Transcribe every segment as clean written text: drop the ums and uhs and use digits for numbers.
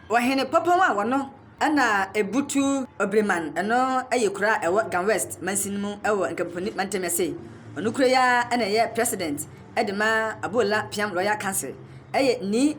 Wahene papa wa wono ana ebutu obreman eno ayekura ewo Gan West mansinmu ewo nkampani mantemese onukura ya ana ye president edema abola piam royal council Nii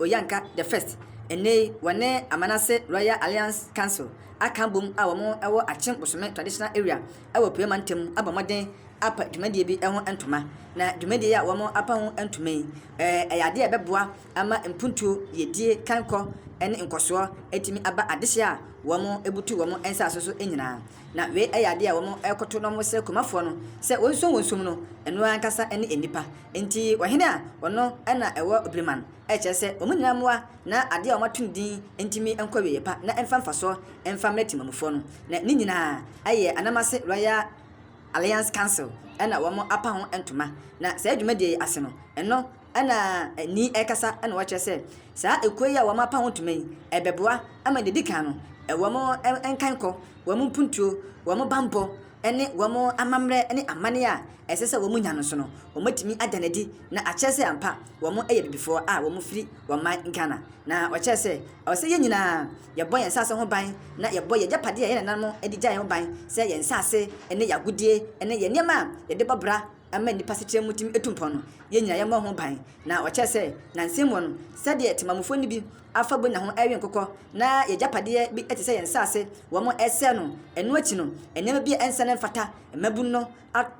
Oyanka I ene wane Amanase Royal Alliance Council akambum a womo ewo achim bosome traditional area ewo piamantem abamoden apa dwumadie bi eho entoma na dwumadie ya womo apa ho entoma eyade ebeboa ama mpuntuo yedie kanko ene nkoso etimi aba adehye a womo ebutu womo ensa asoso enyina na we eyade a womo ekoto no mo se komafo no se wonsum no eno ankasa ene enipa enti wahene a wono ana ewo obreman echese omunyamwa na ade a womatundin entimi enkwawe yepa na emfamfaso emfamletimamufo no na ni nyina aye Anamase Royal Alliance Council ana womo apa ho entoma na sa adwumadie ase no eno ana ni ekasa ana wache se sa ekoyi a womo apa ho entoma yi ebeboa ama dedika no womo enkanko womo mpuntuo womo bambo ene womo amamre ene amane a esese womo nya no so no womatimi adanadi na achese ampa womo eye bibifo a womo firi woma nkana na wache se ose ye nyina ye boy ensase ho ban na ye boy ye japade ye nanamo edigya ye ho ban se ye ensase ene yagudie ene ye niema ye de babra ama nipa seche mutim etumpon no ye nyina ye mo ho ban na wache se na nsemo no se de timamufo ni bi afa bo na ho awe nkokọ na ye japade bi etese ye ensase womo ese no eno achi no enema bi ensane mfata mabu no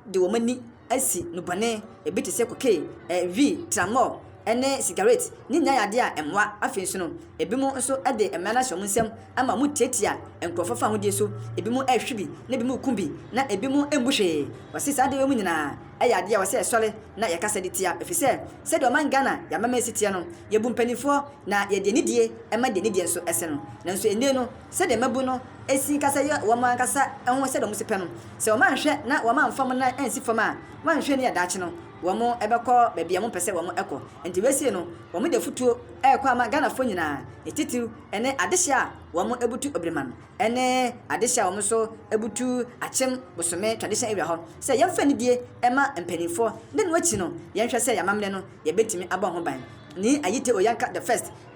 de womani asi no bone ebitese koke v tramol ene cigarette ni nya yade a emwa afensu no ebimu nso ade emana hwom nsem ama mu tietia enkrofo ho die so ebimu ehwibi na ebimu kumbi na ebimu embuhwe wase sa de wemu nyina ayade a wase esole na yakasa ditia efise se de oman Ghana ya mama sitia no yebu mpanifo na ye de nidie ema de nidie nso ese no nanso ene no se de mabu no esi kasa ye wo man kasa ehwo se de mu sepe no se o man hwe na wo man fam na ensi fam a wan hwe ne ya dache no womo ebekọ bebia mo pese womo ekọ enti wesie no womo de futuo ekọ ama Ghana fo nyina etitiu ene adehye a womo ebutu obreman ene adehye a womo so ebutu achem bosome tradition area ho se yemfa ni die ema mpanifo ne no achi no yenhwe se yamamle no yebetimi aba ho ban Nii Oyanka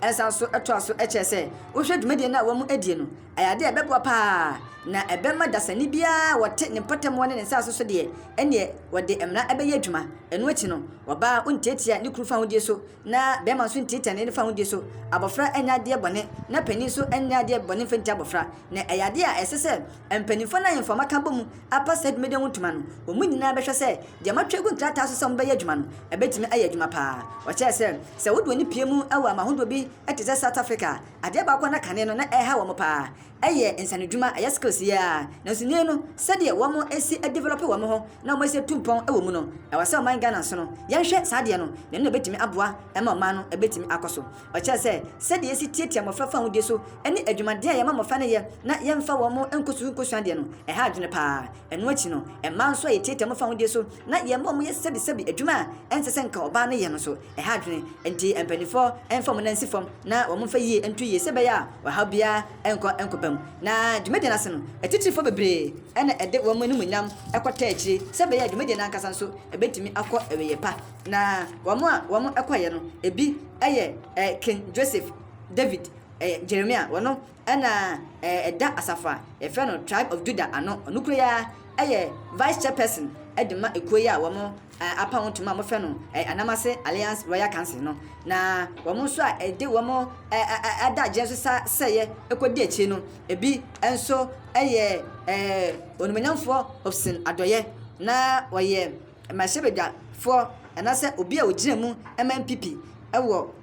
I ensa so eto aso echese wo hwe dwumade na womo adie no ayade ebeboa pa na ebema dasani bia wote ne patam ne nsa so de ene wode emna ebeye adwuma eno achi no woba untietia ne krufa hodie so na bema so untietia ne fa hodie so abofra enya de bone na pani so enya de bone fenti abofra na ayade a esese empanifo na infoma ka bomu apa said media wontuma no wo munina behwe se de matwegu nkrata so sem beye adwuma no ebetimi aye adwuma pa wache se wodo ni piemu awa mahodo bi eteze South Africa ade ba kwa na kane no na eha wo mo pa eye insanedwuma aya skills ya na sunye no sede wo mo esi develop wo mo ho na mo esi tumpon ewo mu no ewase oman Ghana so no yenhwe sade no ne no betimi aboa ema oman no ebetimi akoso oche se sede esi tietia mo fafa ho de so eni adwumade ya ma fa ne ye na yemfa wo mo enkosu ade no eha adwene pa eno achi no ema nso ye tietia mo fa ho de so na ye mo ye sebi adwuma ensese nka oba ne ye no so eha adwene enti empanifo enfom na nsifom na wo mo fa yie entu yie sebe ya wa ha bia enkopam na dwumade na se no etitifo bebre ena ede wo mo nimunyam ekota akiri sebe ya dwumade na nkasa nso ebetimi akọ eweye pa na wo mo ekoye no ebi eye King Joseph David Jeremiah wono ena eda asafa efe no tribe of Judah ano onukure ya eye vice chairperson edema ekoyi a womo apa wontuma mo fe no Anamase Alliance Royal Council no na womo so a ede womo ada jesu sa seye ekodi achi no ebi enso eye onumanyamfo opsin adoye na woye mashebeda for anase obi a ogina mu MMPP ewo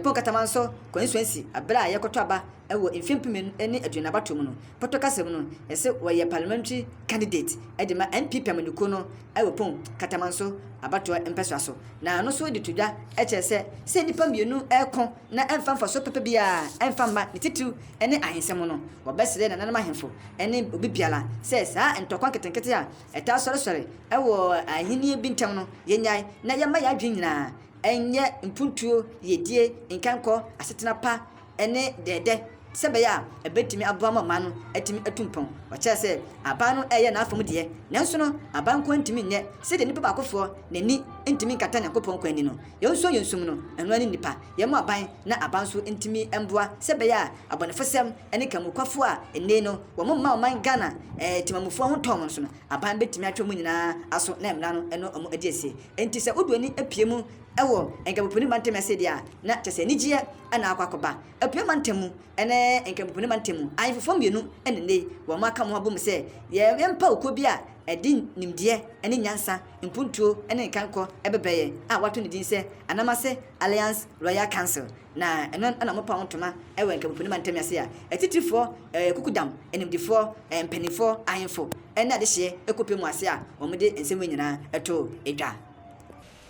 Pokatamanso constituency abra yakoto aba ewo mfimpim eni aduana batom no potokasem no ese woye parliamentary candidate edema MPP amaniko no ewo pon katamanso abato empeso aso na no so ditudwa echese se nipa mienu ekon na emfamfa so pepe bia emfamba nititu ene ahensem no wobesere na nanama ahemfo ene obibiala se sa entokwan ketenkete a eta sore ewo ahini bintem no yenyai na yema ya adwen nyina enye mpuntuo yedie nkanko asetena pa ene dede sebe ya ebetimi aboama ma no etimi atumpon wacha se aba no eye na afom de nanso no aba nko ntimi nye se de nipa bakofo nani ntimi nkata Nyankopɔn kwani no yɛnso yɛnsum no ɛno ani nipa yɛmo aban na aban so ntimi mboa sɛ bɛyɛ a abɔnefosɛm ɛne kamukafo a ɛnne no wɔn mma ɔman Ghana timamufoɔ ho tɔn so no aban bɛtumi atwa mu nyinaa aso na mmra no ɛno ɔmo adi asie enti sɛ oduani apie mu ɛwɔ nkabuponi mantam ase dia na kyɛ sɛ nigyeɛ ɛna akɔkɔba apie mantam mu ɛne nkabuponi mantam mu ayefofo mmienu ɛne ne wɔn aka mo abom sɛ yɛmpa okɔ bi a ɛdi nimdeɛ ɛne nyansa mpuntuo ɛne nkankɔ ɛbɛbɛyɛ a wato ne din sɛ Anamase Alliance Royal Council na ɛno ɛna mo pa ntoma ɛwɔ nkabuponi mantam ase a ɛtitifoɔ kukudam ɛnimdifoɔ mpanimfoɔ ahemfo ɛne adehyeɛ ɛkɔpɛ mu ase a wɔn de nsɛm nyinaa ɛto edwa.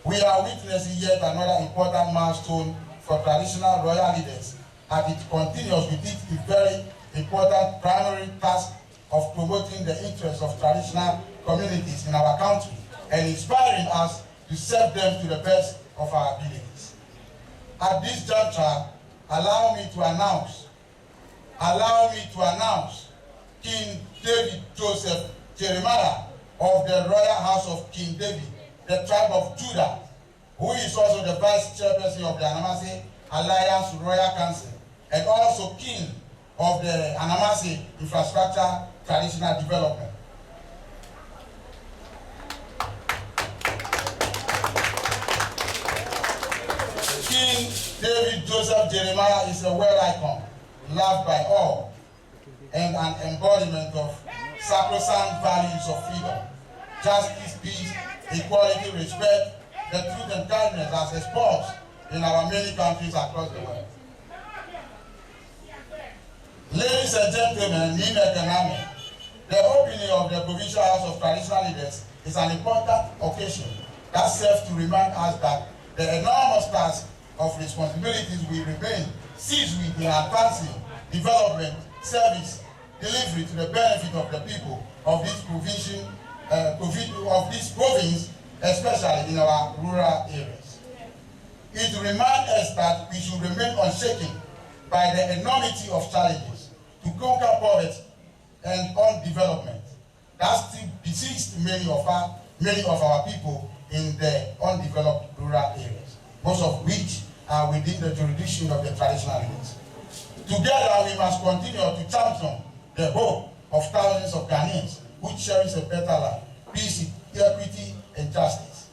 We are witnessing yet another important milestone for traditional royal leaders as it continues with its very important primary task of promoting the interests of traditional communities in our country and inspiring us to serve them to the best of our abilities. At this juncture, allow me to announce King David Joseph Jeremiah of the Royal House of King David, the tribe of Judah, who is also the vice chairperson of the Anamase Alliance Royal Council, and also king of the Anamase Infrastructure Traditional Development. King David Joseph Jeremiah is a world icon, loved by all, and an embodiment of sacrosanct values of freedom, justice, peace, equality, respect, the truth and kindness as exposed in our many countries across the world. Ladies and gentlemen, Nii Anumle Oyanka I, the opening of the Provincial House of Traditional Leaders is an important occasion that serves to remind us that the enormous task of responsibilities will remain seized with the advancing, development, service, delivery to the benefit of the people of this province, especially in our rural areas. It reminds us that we should remain unshaken by the enormity of challenges to conquer poverty and undevelopment that still besieged many of our people in the undeveloped rural areas, most of which are within the jurisdiction of the traditional leaders. Together, we must continue to champion the hope of thousands of Ghanaians who cherish a better life, peace, equity, and justice.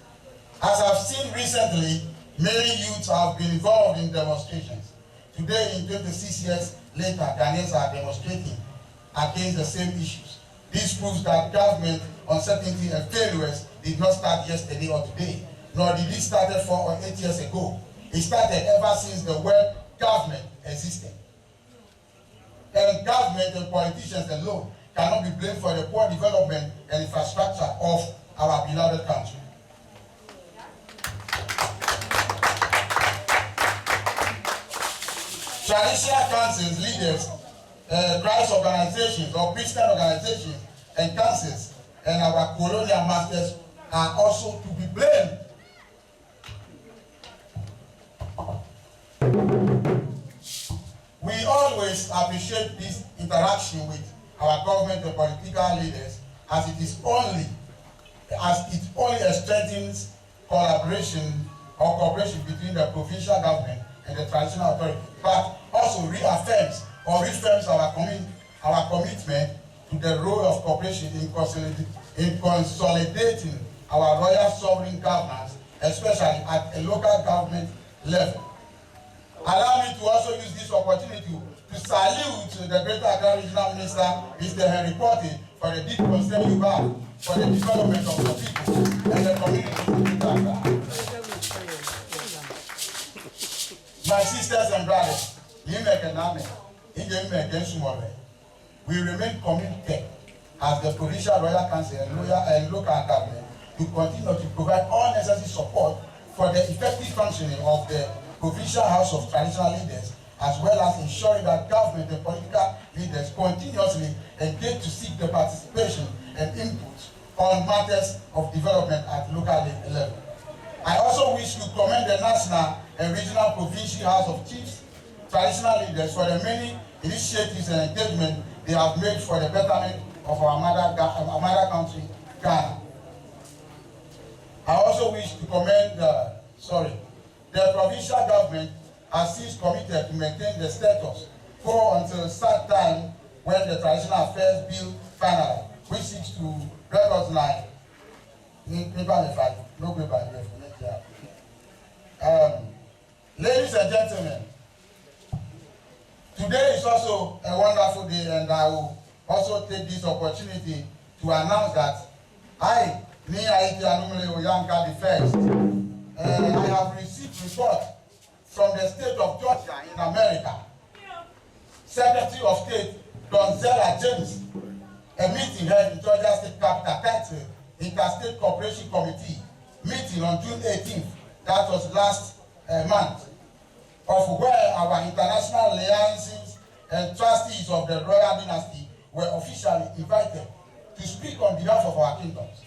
As I've seen recently, many youths have been involved in demonstrations. Today, in 26 years later, Ghanaians are demonstrating against the same issues. This proves that government uncertainty and failures did not start yesterday or today, nor did it start 4 or 8 years ago. It started ever since the word government existed. And government and politicians alone cannot be blamed for the poor development and infrastructure of our beloved country. Traditional councils, leaders, Christ organizations or Christian organizations and councils and our colonial masters are also to be blamed. We always appreciate this interaction with our government and political leaders as it only strengthens collaboration or cooperation between the provincial government and the traditional authority, but also reaffirms our commitment to the role of cooperation in consolidating our royal sovereign governance, especially at a local government level. Allow me to also use this opportunity to salute the Greater Accra Regional Minister, Mr. Henry Porte, for the deep concern you have for the development of the people and the communities in Greater Accra. My sisters and brothers, we remain committed as the Provincial Royal Council and local government to continue to provide all necessary support for the effective functioning of the Provincial House of Traditional Leaders, as well as ensuring that government and political leaders continuously engage to seek the participation and input on matters of development at local level. I also wish to commend the National and Regional Provincial House of Chiefs, traditional leaders for the many initiatives and engagement they have made for the betterment of our mother country, Ghana. I also wish to commend the provincial government has since committed to maintain the status quo until such time when the Traditional Affairs Bill finalized, which seeks to recognize ladies and gentlemen, today is also a wonderful day, and I will also take this opportunity to announce that I, Nii Anumle Oyanka I, I have received report from the state of Georgia in America. Secretary of State Donzella James, a meeting held in Georgia State Capital titled Interstate Cooperation Committee meeting on June 18th, that was last month, of where our international liaisons and trustees of the royal dynasty were officially invited to speak on behalf of our kingdoms.